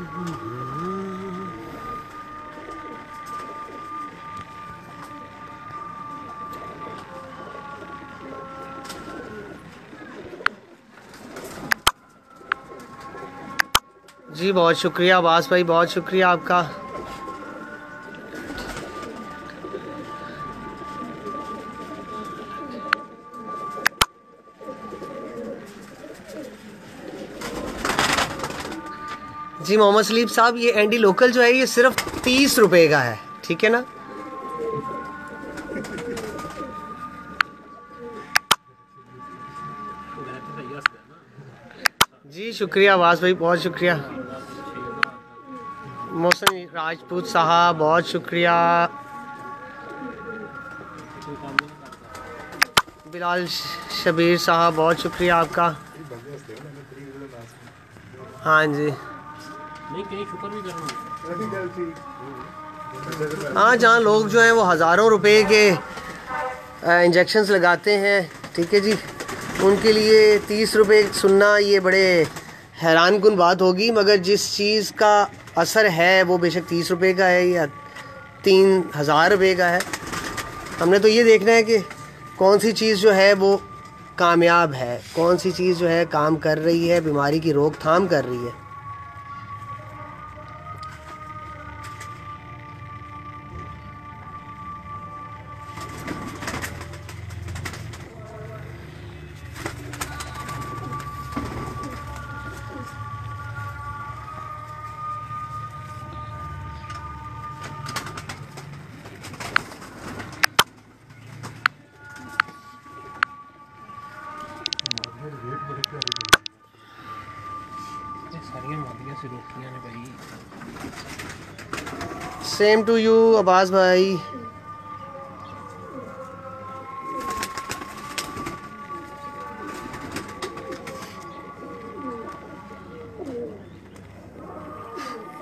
जी बहुत शुक्रिया अब्बास भाई, बहुत शुक्रिया आपका। जी मोहम्मद सलीम साहब, ये एंडी लोकल जो है ये सिर्फ 30 रुपए का है, ठीक है ना। जी शुक्रिया अब्बास भाई, बहुत शुक्रिया। मोहसिन राजपूत साहब बहुत शुक्रिया। बिलाल शबीर साहब बहुत शुक्रिया आपका। हाँ जी, हाँ जहाँ लोग जो हैं वो हज़ारों रुपए के इंजेक्शंस लगाते हैं, ठीक है जी, उनके लिए 30 रुपए सुनना ये बड़े हैरान कुन बात होगी। मगर जिस चीज़ का असर है वो बेशक 30 रुपए का है या 3000 रुपये का है, हमने तो ये देखना है कि कौन सी चीज़ जो है वो कामयाब है, कौन सी चीज़ जो है काम कर रही है, बीमारी की रोकथाम कर रही है। सेम टू यू अब्बास भाई।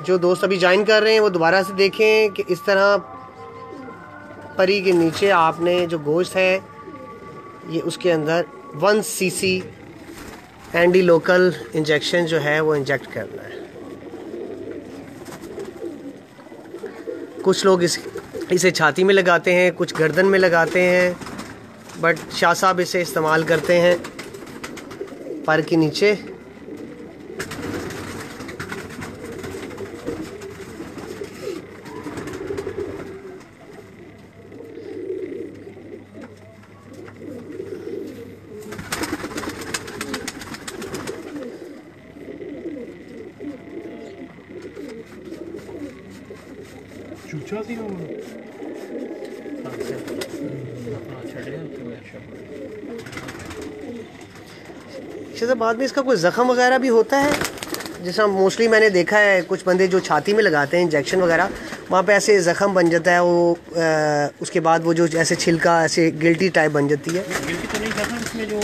जो दोस्त अभी ज्वाइन कर रहे हैं वो दोबारा से देखें कि इस तरह परी के नीचे आपने जो गोश्त है ये उसके अंदर 1 cc एंडी लोकल इंजेक्शन जो है वो इंजेक्ट करना है। कुछ लोग इसे छाती में लगाते हैं, कुछ गर्दन में लगाते हैं, बट शाह साहब इसे इस्तेमाल करते हैं पर के नीचे। बाद में इसका कोई ज़ख़म वगैरह भी होता है, जैसा मोस्टली मैंने देखा है कुछ बंदे जो छाती में लगाते हैं इंजेक्शन वगैरह, वहाँ पे ऐसे ज़ख़म बन जाता है वो, उसके बाद वो जो ऐसे छिलका ऐसे गिल्टी टाइप बन जाती है। गिल्टी तो नहीं करना, इसमें जो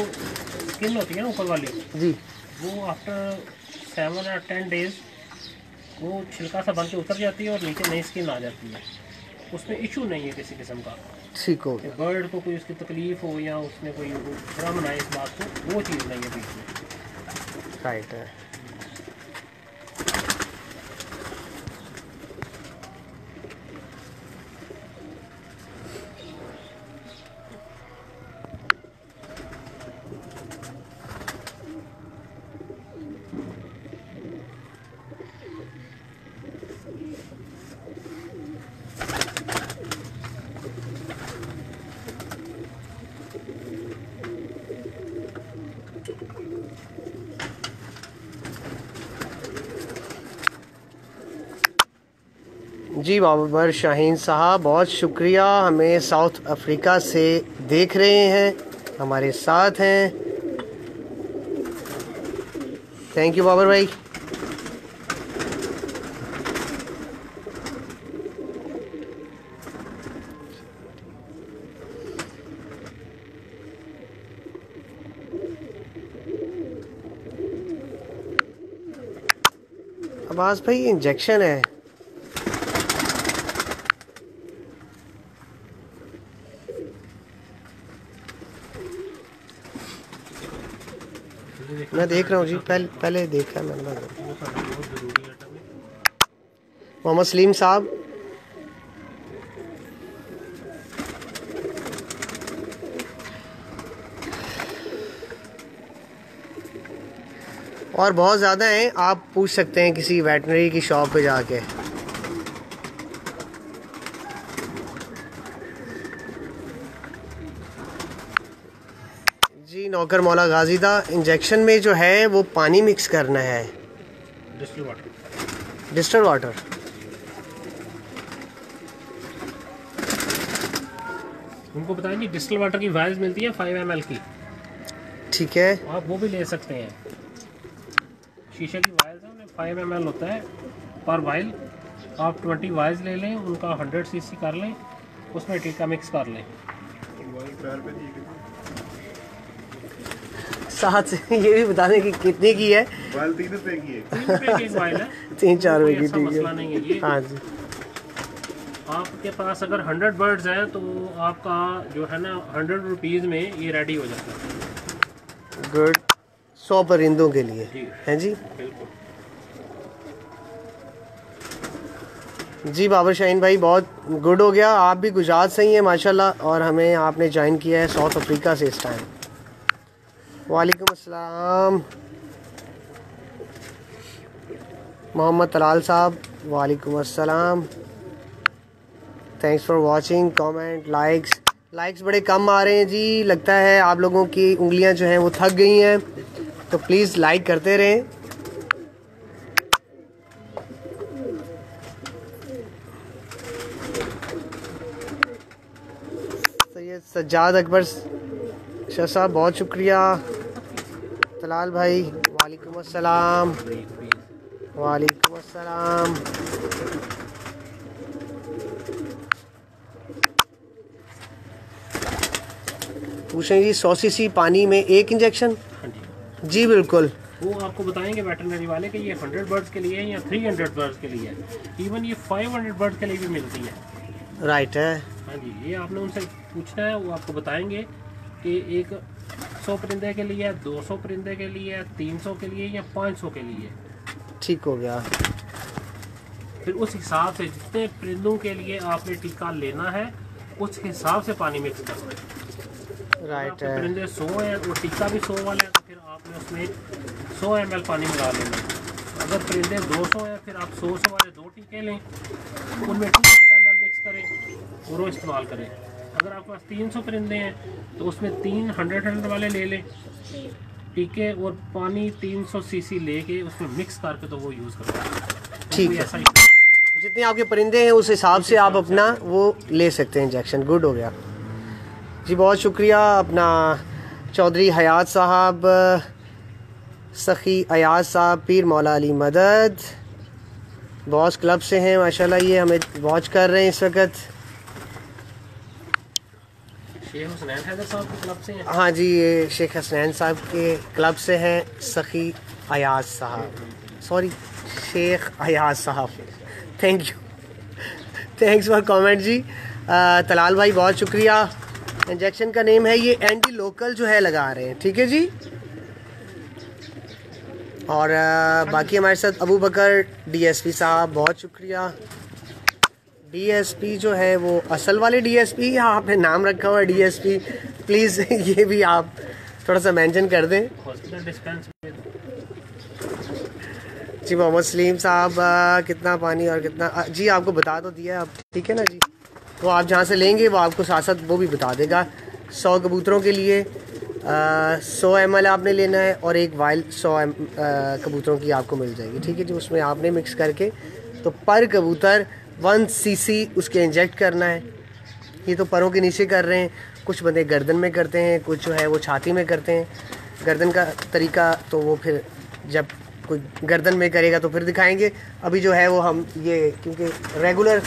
स्किन होती है ना ऊपर वाली जी, वो आफ्टर 7 or 10 डेज वो छिलका सा बन के उतर जाती है और नीचे नई स्किन आ जाती है। उसमें इशू नहीं है किसी किस्म का, ठीक हो। बर्ड को कोई उसकी तकलीफ़ हो या उसने कोई बुरा मनाए इस बात को, वो चीज़ नहीं है बीच में। राइट है। जी बाबर शाहीन साहब बहुत शुक्रिया, हमें साउथ अफ्रीका से देख रहे हैं, हमारे साथ हैं। थैंक यू बाबर भाई। अब्बास भाई इंजेक्शन है। मैं देख रहा हूँ जी, पहले देखा मैंने। मोहम्मद सलीम साहब। और बहुत ज़्यादा हैं, आप पूछ सकते हैं किसी वेटनरी की शॉप पे जाके। जी नौकर मौला गाजीदा, इंजेक्शन में जो है वो पानी मिक्स करना है, डिस्टिल वाटर। Distil water. उनको बताएंगे डिस्टिल वाटर की वाइल्स मिलती है 5 ml की, ठीक है, आप वो भी ले सकते हैं। शीशे की वाइल्स है, उनमें 5 ml होता है पर वाइल। आप 20 वाइल्स ले लें, उनका 100 cc कर लें, उसमें टीका मिक्स कर लें। साथ से ये भी बता दें कि कितने की है। वाइल 3 रुपए की है। 3 रुपए की एक वाइल है, 3-4 रुपए की, ऐसा ठीक मसला है। नहीं है ये। हाँ जी, आपके पास अगर 100 बर्ड्स हैं तो आपका जो है ना 100 रुपीज़ में ये रेडी हो जाता है। गुड। 100 परिंदों के लिए जी हैं जी। बिल्कुल। जी बाबर शाहीन भाई, बहुत गुड हो गया। आप भी गुजरात से ही हैं माशाल्लाह, और हमें आपने ज्वाइन किया है साउथ अफ्रीका से इस टाइम। वालेकुम अस्सलाम मोहम्मद तलाल साहब, वालेकुम अस्सलाम। Thanks for watching. Comment, likes बड़े कम आ रहे हैं जी, लगता है आप लोगों की उंगलियां जो हैं वो थक गई हैं, तो प्लीज़ लाइक करते रहें। सैयद सज्जाद अकबर शाह साहब, बहुत शुक्रिया। तलाल भाई, वालेकुम अस्सलाम। वालेकुम अस्सलाम। पूछें जी 100 cc पानी में 1 इंजेक्शन? हाँ जी, जी बिल्कुल। वो आपको बताएंगे वेटरनरी वाले कि ये 100 बर्ड्स के लिए है या 300 बर्ड्स के लिए है। इवन ये 500 बर्ड्स के लिए भी मिलती है। राइट है। हाँ जी, ये आपने उनसे पूछना है, वो आपको बताएंगे कि एक 100 परिंदे के लिए, 200 परिंदे के लिए, 300 के लिए या 500 के लिए। ठीक हो गया। फिर उस हिसाब से जितने परिंदों के लिए आपने टीका लेना है उस हिसाब से पानी मिक्स करना है। राइट आपके है। परिंदे 100 है और टीका भी 100 वाला है, तो फिर आपने उसमें 100 ml पानी मिला लेना है। अगर परिंदे 200 है फिर आप 100 वाले 2 टीके लें, उनमें 200 ml मिक्स करें और वो इस्तेमाल करें। अगर आपके पास 300 परिंदे हैं तो उसमें 300 वाले ले लें टीके, और पानी 300 cc लेके उसमें मिक्स करके तो वो यूज़ करें। ठीक है। ऐसा ही जितने आपके परिंदे हैं उस हिसाब से आप अपना वो ले सकते हैं इंजेक्शन। गुड हो गया जी, बहुत शुक्रिया। अपना चौधरी हयात साहब, सखी अयाज साहब, पीर मौला अली मदद, बॉस क्लब से हैं माशाल्लाह, ये हमें वॉच कर रहे हैं इस वक्त। शेख हुसनैन हैदर साहब के क्लब से हैं। हाँ जी, ये शेख हसनैन साहब के क्लब से हैं सखी अयाज साहब, सॉरी शेख अयाज साहब। Thank you, thanks for comment जी। तलाल भाई बहुत शुक्रिया। इंजेक्शन का नेम है ये एंटी लोकल जो है लगा रहे हैं, ठीक है जी। और बाकी हमारे साथ अबू बकर डीएसपी साहब, बहुत शुक्रिया। डीएसपी जो है वो असल वाले डीएसपी, या आपने नाम रखा हुआ है डीएसपी, प्लीज़ ये भी आप थोड़ा सा मेंशन कर दें। हॉस्पिटल डिस्पेंस में जी मोहम्मद सलीम साहब, कितना पानी और कितना, जी आपको बता तो दिया अब, ठीक है ना जी। वो आप जहाँ से लेंगे वो आपको साथ साथ वो भी बता देगा। 100 कबूतरों के लिए 100 ml आपने लेना है, और एक वाइल 100 कबूतरों की आपको मिल जाएगी, ठीक है जी। उसमें आपने मिक्स करके तो पर कबूतर 1 cc उसके इंजेक्ट करना है। ये तो परों के नीचे कर रहे हैं, कुछ बंदे गर्दन में करते हैं, कुछ जो है वो छाती में करते हैं। गर्दन का तरीका तो वो फिर जब कोई गर्दन में करेगा तो फिर दिखाएंगे। अभी जो है वो हम ये क्योंकि रेगुलर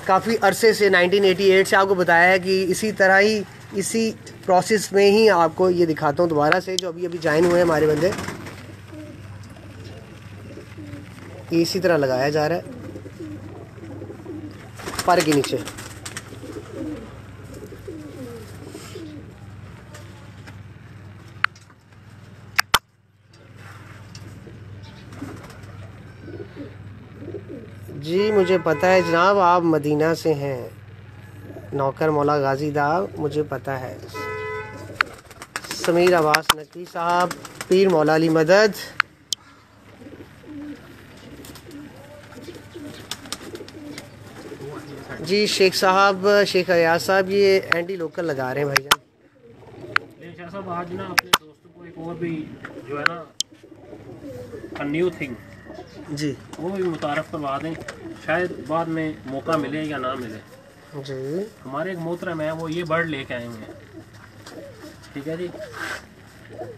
काफ़ी अरसे से 1988 से आपको बताया है कि इसी तरह ही इसी प्रोसेस में ही आपको ये दिखाता हूँ दोबारा से। जो अभी अभी ज्वाइन हुए हैं हमारे बंदे, ये इसी तरह लगाया जा रहा है पर के नीचे। जी मुझे पता है जनाब, आप मदीना से हैं। नौकर मौला गाजी दाव, मुझे पता है। समीर अब्बास नकवी साहब, पीर मौला अली मदद। जी शेख साहब, शेख अयाज साहब, ये एंटी लोकल लगा रहे हैं भाईजान। लेकिन शाह साहब आज ना अपने दोस्तों को एक और भी जो है ना न्यू थिंग जी वो भी मुतारफ़ करवा दें, शायद बाद में मौका मिले या ना मिले। जी हमारे एक मोहतरम है, वो ये बर्ड लेके आए हुए हैं, ठीक है जी।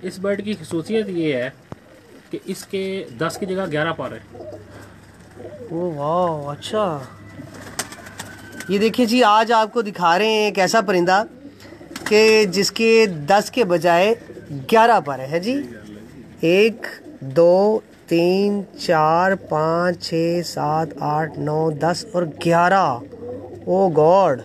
इस बर्ड की खसूसियत ये है कि इसके 10 की जगह 11 पर है। ओ वाह, अच्छा। ये देखिए जी, आज आपको दिखा रहे हैं एक ऐसा परिंदा कि जिसके 10 के बजाय 11 पर है जी। 1 2 3 4 5 6 7 8 9 10 और 11। ओ गॉड।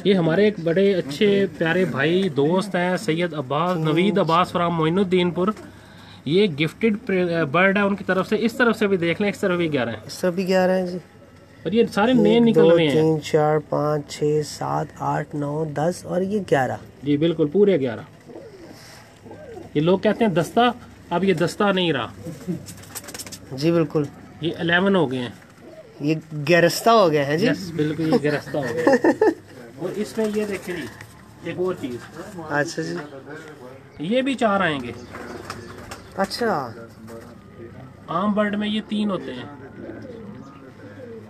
ये हमारे एक बड़े अच्छे प्यारे भाई दोस्त हैं, सैयद अब्बास नवीद अब्बास फ्राम मोइनुद्दीनपुर। ये गिफ्टेड बर्ड है उनकी तरफ से। इस तरफ से भी देख लें, इस तरफ भी 11 है। सब भी 11 है जी। और ये सारे नए निकल रहे हैं। 3 4 5 6 7 8 9 10 और ये 11। जी बिल्कुल पूरे 11। ये लोग कहते हैं दस्ता, अब ये दस्ता नहीं रहा जी बिल्कुल, ये 11 हो गए हैं। ये गिरस्ता हो गया है जी। यस बिल्कुल, ये गिरफ्ता हो गया। और इसमें ये देखें जी, एक और चीज़। अच्छा जी, ये भी 4 आएंगे। अच्छा आम बर्ड में ये 3 होते हैं,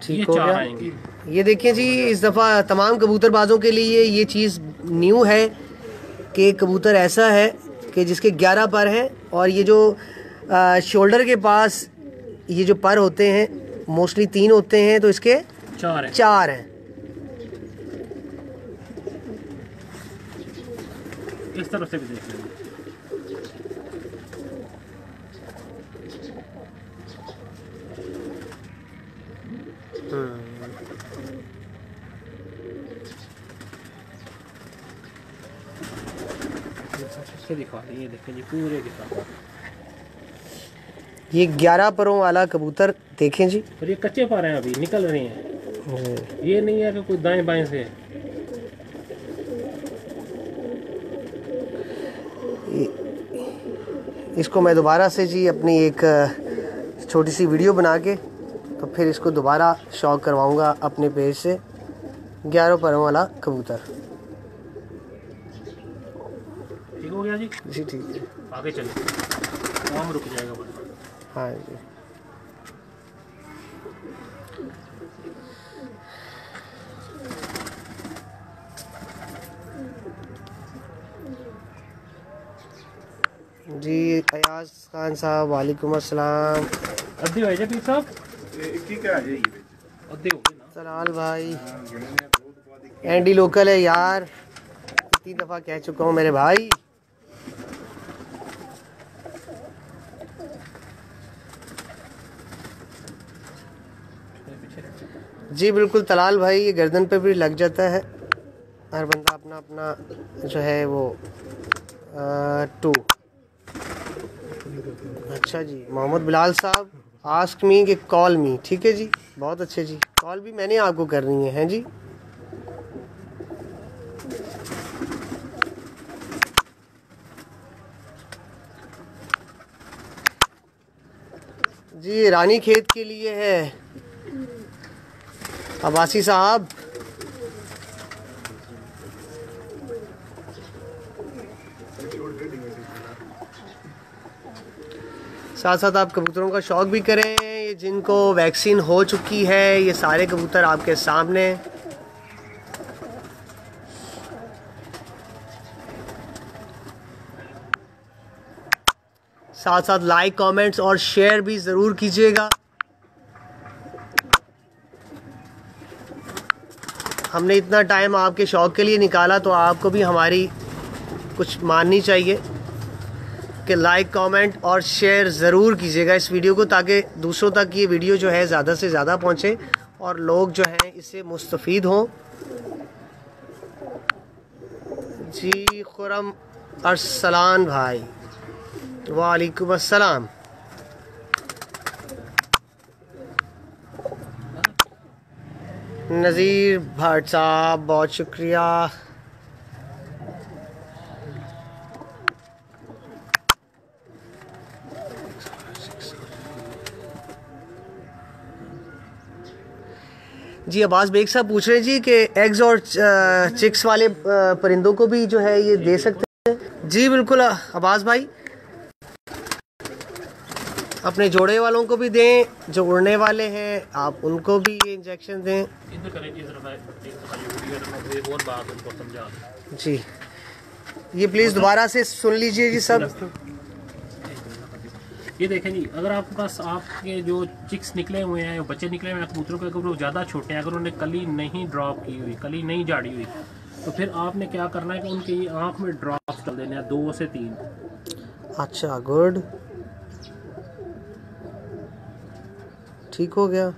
ठीक ये हो 4 गया। आएंगे। ये देखिए जी, इस दफ़ा तमाम कबूतरबाजों के लिए ये चीज़ न्यू है कि कबूतर ऐसा है कि जिसके 11 पर हैं, और ये जो शोल्डर के पास ये जो पर होते हैं मोस्टली 3 होते हैं, तो इसके 4 है। 4 हैं। इस तरफ से भी देख लेंगे। से दिखा दें, ये देखें जी पूरे के साथ। ये 11 परों वाला कबूतर देखें जी। और ये कच्चे पर हैं, अभी निकल रहे हैं। ये नहीं है कि कोई दाएं बाएं से। इसको मैं दोबारा से जी अपनी एक छोटी सी वीडियो बना के तो फिर इसको दोबारा शौक करवाऊंगा अपने पेज से। 11 परों वाला कबूतर। ठीक हो गया जी। जी ठीक है, आगे चलिए, काम रुक जाएगा बस। हाँ जी। जी अयाज खान साहब, वालेकुम अस्सलाम। अद्धे हो जाए पीर साहब, अद्धे हो गए ना। सलाल भाई, एंडी लोकल है यार, इतनी दफ़ा कह चुका हूँ मेरे भाई। जी बिल्कुल तलाल भाई, ये गर्दन पे भी लग जाता है। हर बंदा अपना अपना जो है वो 2। अच्छा जी, मोहम्मद बिलाल साहब, आस्क मी कि कॉल मी। ठीक है जी, बहुत अच्छे जी। कॉल भी मैंने आपको करनी है, हैं जी। जी रानी खेत के लिए है अब्बासी साहब। साथ साथ आप कबूतरों का शौक भी करें। ये जिनको वैक्सीन हो चुकी है, ये सारे कबूतर आपके सामने। साथ साथ लाइक, कमेंट्स और शेयर भी ज़रूर कीजिएगा। हमने इतना टाइम आपके शौक़ के लिए निकाला, तो आपको भी हमारी कुछ माननी चाहिए कि लाइक, कमेंट और शेयर ज़रूर कीजिएगा इस वीडियो को, ताकि दूसरों तक ये वीडियो जो है ज़्यादा से ज़्यादा पहुँचे और लोग जो हैं इससे मुस्तफ़ीद हों। जी खुरम अरसलान भाई, वालेकुम अस्सलाम। नज़ीर भट्ट साहब बहुत शुक्रिया। जी अब्बास बेग साहब पूछ रहे हैं जी कि एग्स और चिक्स वाले परिंदों को भी जो है ये दे सकते हैं। जी बिल्कुल अब्बास भाई, अपने जोड़े वालों को भी दें, जो उड़ने वाले हैं आप उनको भी ये इंजेक्शन दें। जी ये प्लीज़ दोबारा से सुन लीजिए जी सब। ये देखें जी, अगर आपके पास आपके जो चिक्स निकले हुए हैं, बच्चे निकले हुए हैं कबूतरों के, अगर वो ज़्यादा छोटे हैं, अगर उन्हें कली नहीं ड्रॉप की हुई, कली नहीं झाड़ी हुई, तो फिर आपने क्या करना है कि उनकी आँख में ड्रॉप्स डाल देने हैं 2 से 3। अच्छा गुड, ठीक हो गया।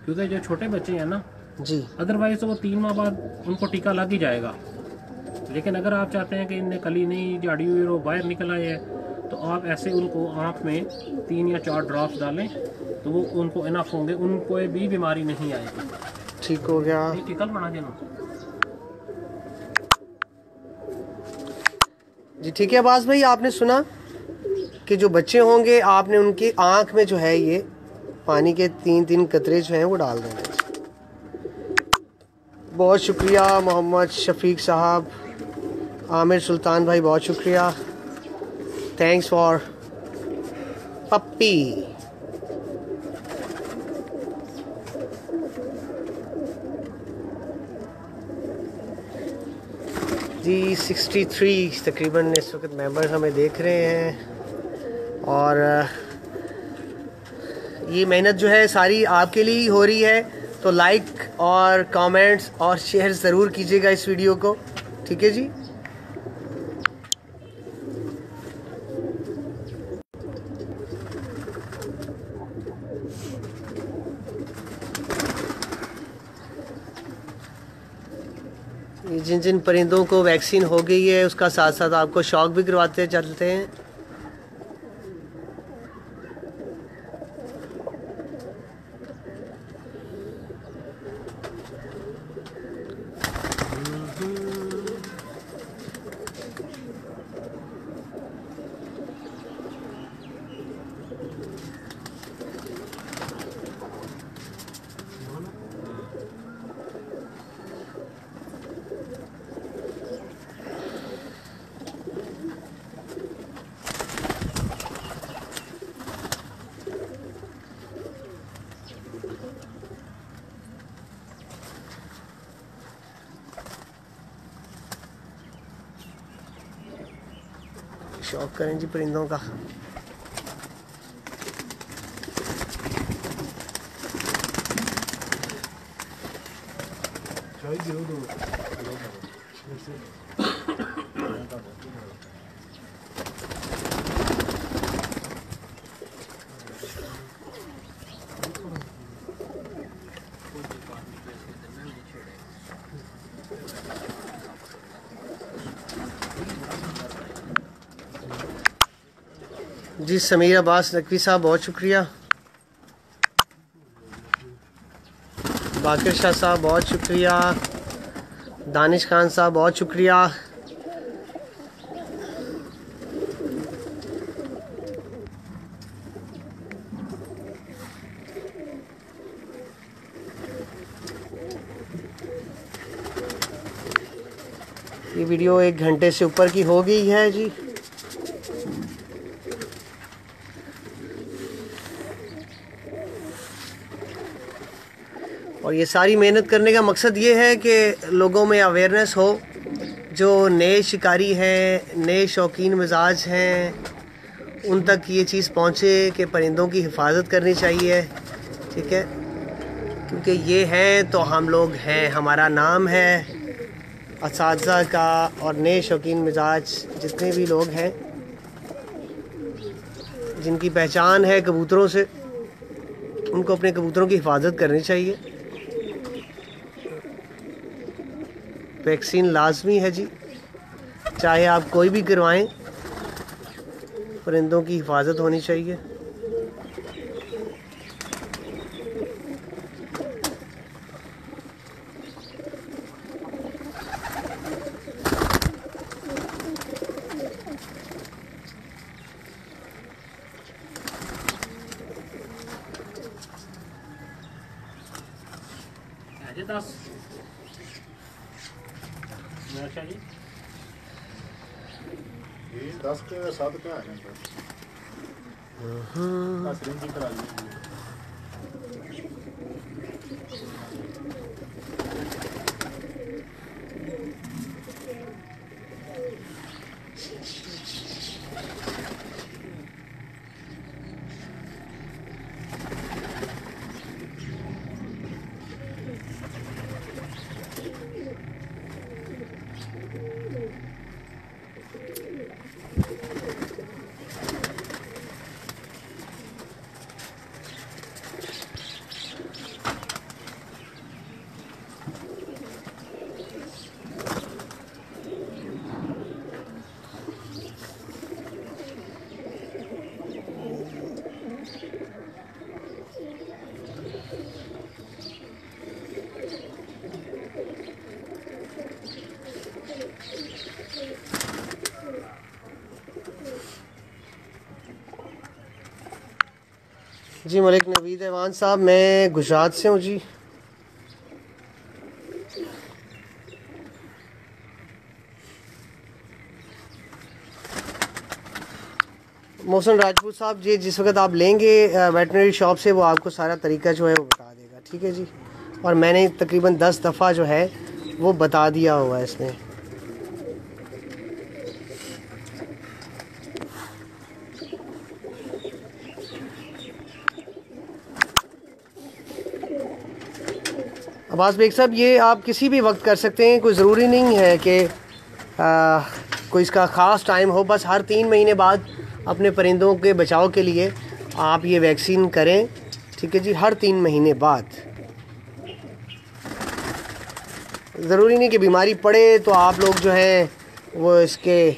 क्योंकि जो छोटे बच्चे हैं ना जी, अदरवाइज तो वो 3 माह बाद उनको टीका लग ही जाएगा। लेकिन अगर आप चाहते हैं कि इनने कली नहीं झाड़ी हुई और वो बाहर निकल आए हैं, तो आप ऐसे उनको आँख में 3 या 4 ड्रॉप्स डालें तो वो उनको इनफ होंगे, उनको भी बीमारी नहीं आएगी। ठीक हो गया टीका बना देना जी। ठीक है अब्बास भाई, आपने सुना कि जो बच्चे होंगे आपने उनकी आँख में जो है ये पानी के 3-3 कतरे जो हैं वो डाल देने। बहुत शुक्रिया मोहम्मद शफीक साहब, आमिर सुल्तान भाई बहुत शुक्रिया, थैंक्स फॉर पप्पी। जी 63 तकरीबन इस वक्त मेंबर्स हमें देख रहे हैं और ये मेहनत जो है सारी आपके लिए ही हो रही है, तो लाइक और कमेंट्स और शेयर ज़रूर कीजिएगा इस वीडियो को, ठीक है जी। जिन जिन परिंदों को वैक्सीन हो गई है उसका साथ साथ आपको शॉक भी करवाते चलते हैं। शौक करें जी परिंदों का। जी समीर अब्बास नकवी साहब बहुत शुक्रिया, बाकिर शाह साहब बहुत शुक्रिया, दानिश खान साहब बहुत शुक्रिया। ये वीडियो 1 घंटे से ऊपर की हो गई है जी। और ये सारी मेहनत करने का मकसद ये है कि लोगों में अवेयरनेस हो, जो नए शिकारी हैं, नए शौकीन मिजाज हैं, उन तक ये चीज़ पहुँचे कि परिंदों की हिफाजत करनी चाहिए, ठीक है। क्योंकि ये हैं तो हम लोग हैं, हमारा नाम है असातिज़ा का, और नए शौकीन मिजाज जितने भी लोग हैं जिनकी पहचान है कबूतरों से, उनको अपने कबूतरों की हिफाजत करनी चाहिए। वैक्सीन लाजमी है जी, चाहे आप कोई भी करवाएं, परिंदों की हिफाजत होनी चाहिए। ये 10 चाहिए, 10 के 7 क्या है? सिरिंज करा ली। जी मलिक नवीद ऐवान साहब, मैं गुजरात से हूँ जी। मोहसिन राजपूत साहब जी, जिस वक्त आप लेंगे वेटनरी शॉप से, वो आपको सारा तरीका जो है वो बता देगा, ठीक है जी। और मैंने तकरीबन 10 दफ़ा जो है वो बता दिया हुआ है इसमें। अब्बास बेग साहब, ये आप किसी भी वक्त कर सकते हैं, कोई ज़रूरी नहीं है कि कोई इसका ख़ास टाइम हो। बस हर 3 महीने बाद अपने परिंदों के बचाव के लिए आप ये वैक्सीन करें, ठीक है जी, हर 3 महीने बाद। ज़रूरी नहीं कि बीमारी पड़े तो आप लोग जो है वो इसके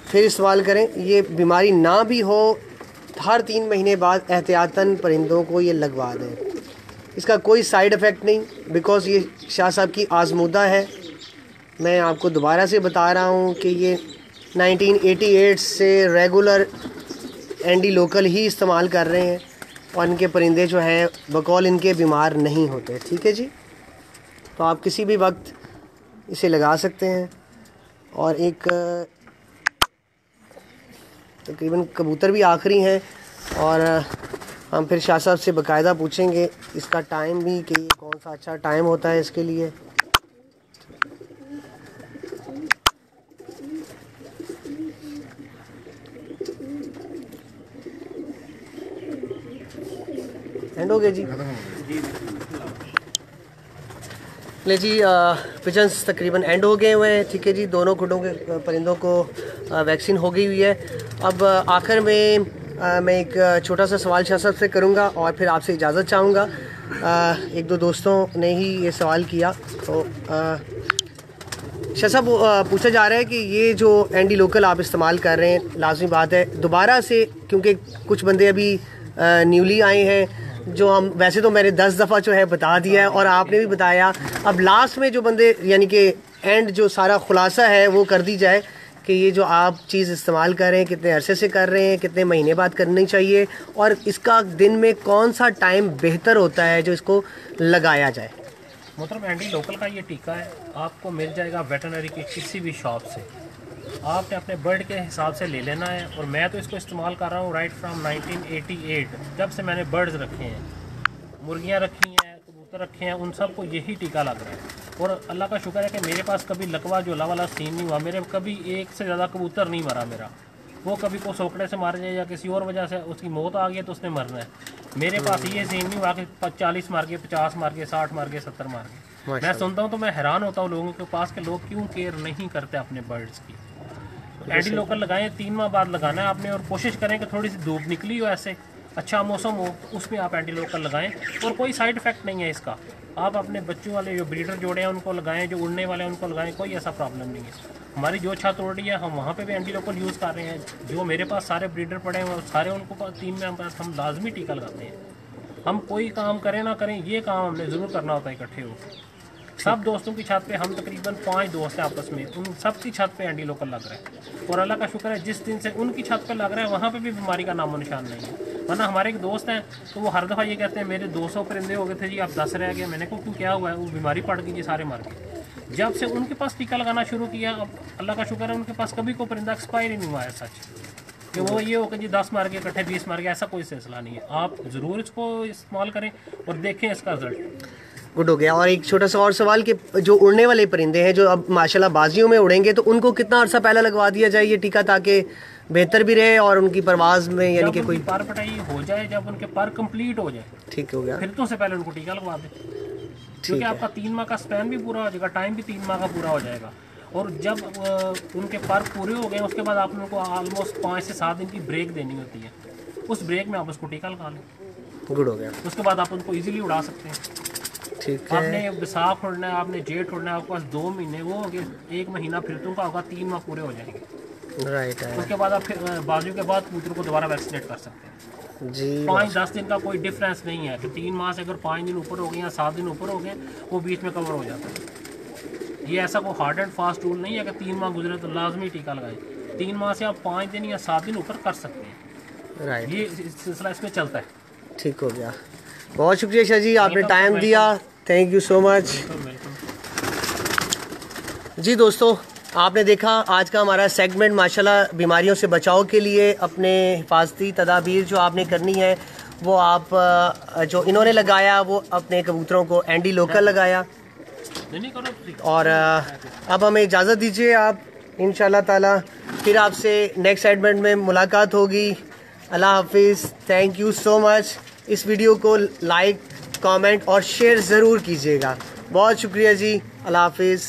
फिर इस्तेमाल करें। ये बीमारी ना भी हो, हर 3 महीने बाद एहतियातन परिंदों को ये लगवा दें। इसका कोई साइड इफ़ेक्ट नहीं, बिकॉज़ ये शाह साहब की आज़मूदा है। मैं आपको दोबारा से बता रहा हूँ कि ये 1988 से रेगुलर एंडी लोकल ही इस्तेमाल कर रहे हैं और इनके परिंदे जो हैं बकौल इनके बीमार नहीं होते, ठीक है जी। तो आप किसी भी वक्त इसे लगा सकते हैं। और एक तकरीबन कबूतर भी आखिरी हैं और हम फिर शाह साहब से बाकायदा पूछेंगे इसका टाइम भी कि ये कौन सा अच्छा टाइम होता है इसके लिए। एंड हो गया जी। ले जी, पिजन्स तकरीबन एंड हो गए हुए हैं, ठीक है जी। दोनों खुडों के परिंदों को वैक्सीन हो गई हुई है। अब आखिर में मैं एक छोटा सा सवाल शाह साहब से करूँगा और फिर आपसे इजाज़त चाहूँगा। एक दो दोस्तों ने ही ये सवाल किया, तो शाह साहब पूछा जा रहा है कि ये जो एंडी लोकल आप इस्तेमाल कर रहे हैं, लाजमी बात है दोबारा से, क्योंकि कुछ बंदे अभी न्यूली आए हैं, जो हम वैसे तो मैंने 10 दफ़ा जो है बता दिया है और आपने भी बताया, अब लास्ट में जो बंदे यानी कि एंड जो सारा खुलासा है वो कर दी जाए कि ये जो आप चीज़ इस्तेमाल कर रहे हैं कितने अरसे से कर रहे हैं, कितने महीने बाद करनी चाहिए और इसका दिन में कौन सा टाइम बेहतर होता है जो इसको लगाया जाए। मतलब एंडी लोकल का ये टीका है, आपको मिल जाएगा वेटनरी की किसी भी शॉप से। आपने अपने बर्ड के हिसाब से ले लेना है। और मैं तो इसको इस्तेमाल कर रहा हूँ राइट फ्राम 1988, जब से मैंने बर्ड्स रखे हैं, मुर्गियाँ रखी हैं, कबूतर रखे हैं, उन सबको यही टीका लग रहा है। और अल्लाह का शुक्र है कि मेरे पास कभी लकवा ज्वाला वाला सीन नहीं हुआ। मेरे कभी एक से ज़्यादा कबूतर नहीं मरा मेरा। वो कभी को सोकड़े से मार जाए या किसी और वजह से उसकी मौत आ गई तो उसने मरना है। मेरे पास ये सीन नहीं हुआ कि 40 मार के, 50 मार के, 60 मार के, 70 मार के। मैं सुनता हूँ तो मैं हैरान होता हूँ लोगों के पास के लोग क्यों केयर नहीं करते अपने बर्ड्स की। एंटी लोकल लगाएं, 3 माह बाद लगाना है आपने। और कोशिश करें कि थोड़ी सी धूप निकली हो, ऐसे अच्छा मौसम हो, उसमें आप एंटी लोकल लगाएं। और कोई साइड इफेक्ट नहीं है इसका। आप अपने बच्चों वाले जो ब्रीडर जोड़े हैं उनको लगाएं, जो उड़ने वाले हैं उनको लगाएं, कोई ऐसा प्रॉब्लम नहीं है। हमारी जो छत उड़ रही है हम वहाँ पे भी एंटी लोकल यूज़ कर रहे हैं। जो मेरे पास सारे ब्रीडर पड़े हैं सारे उनको पास टीम में हम लाजमी टीका लगाते हैं। हम कोई काम करें ना करें ये काम हमने ज़रूर करना होता है इकट्ठे हो। सब दोस्तों की छत पे हम तकरीबन 5 दोस्त हैं आपस में, उन सब की छत पे एंटी लोकल लग रहा है और अल्लाह का शुक्र है जिस दिन से उनकी छत पे लग रहा है वहाँ पे भी बीमारी का नामो निशान नहीं है। वरना हमारे एक दोस्त हैं तो वो हर दफ़ा ये कहते हैं मेरे 200 परिंदे हो गए थे जी, अब 10 रह गए। मैंने कहा क्यों क्या हुआ है? वो बीमारी पड़ गई जी, सारे मर गए। जब से उनके पास टीका लगाना शुरू किया अब अल्लाह का शुक्र है उनके पास कभी कोई परिंदा एक्सपायर ही नहीं हुआ है सच कि वो ये हो कि जी 10 मार के इकट्ठे 20 मार के, ऐसा कोई सिलसिला नहीं है। आप ज़रूर इसको इस्तेमाल करें और देखें इसका रिजल्ट। गुड हो गया। और एक छोटा सा और सवाल कि जो उड़ने वाले परिंदे हैं जो अब माशाल्लाह बाजियों में उड़ेंगे तो उनको कितना अर्सा पहले लगवा दिया जाए ये टीका ताकि बेहतर भी रहे और उनकी परवाज में यानी कि कोई पर पटाई हो जाए, जब उनके पर कंप्लीट हो जाए ठीक हो गया फिर तो से पहले उनको टीका लगवा दें, क्योंकि आपका 3 माह का स्पैन भी पूरा हो जाएगा, टाइम भी 3 माह का पूरा हो जाएगा। और जब उनके पर पूरे हो गए उसके बाद आप उनको ऑलमोस्ट 5 से 7 दिन की ब्रेक देनी होती है। उस ब्रेक में आप उसको टीका लगा लें, गुड हो गया। उसके बाद आप उनको इजीली उड़ा सकते हैं। ठीक है। आपने बैसाख उड़ना है, आपने जेठ उड़ना है, आपके पास 2 महीने वो हो गए, 1 महीना फिर तुमका होगा, 3 माह पूरे हो जाएंगे। राइट है। उसके बाद आप फिर बाजू के बाद कबूतर को दोबारा वैक्सीनेट कर सकते हैं जी। 5-10 दिन का कोई डिफरेंस नहीं है कि 3 माह से अगर 5 दिन ऊपर हो गए या 7 दिन ऊपर हो गए वो बीच में कवर हो जाता है। ये ऐसा कोई हार्ड एंड फास्ट रूल नहीं है कि 3 माह गुजरे तो लाजमी टीका लगाएं। 3 माह से आप 5 दिन या 7 दिन ऊपर कर सकते हैं। राइट, ये सिलसिला इसमें चलता है। ठीक हो गया। बहुत शुक्रिया शाह जी, आपने टाइम दिया, थैंक यू सो मच। जी दोस्तों, आपने देखा आज का हमारा सेगमेंट माशाल्लाह बीमारियों से बचाव के लिए अपने हिफाजती तदाबीर जो आपने करनी है वो आप जो इन्होंने लगाया वो अपने कबूतरों को एंटी लोकल लगाया। और अब हमें इजाज़त दीजिए, आप इंशाल्लाह ताला फिर आपसे नेक्स्ट सेगमेंट में मुलाकात होगी। अल्लाह हाफिज़, थैंक यू सो मच। इस वीडियो को लाइक, कमेंट और शेयर ज़रूर कीजिएगा। बहुत शुक्रिया जी, अल्लाह हाफिज़।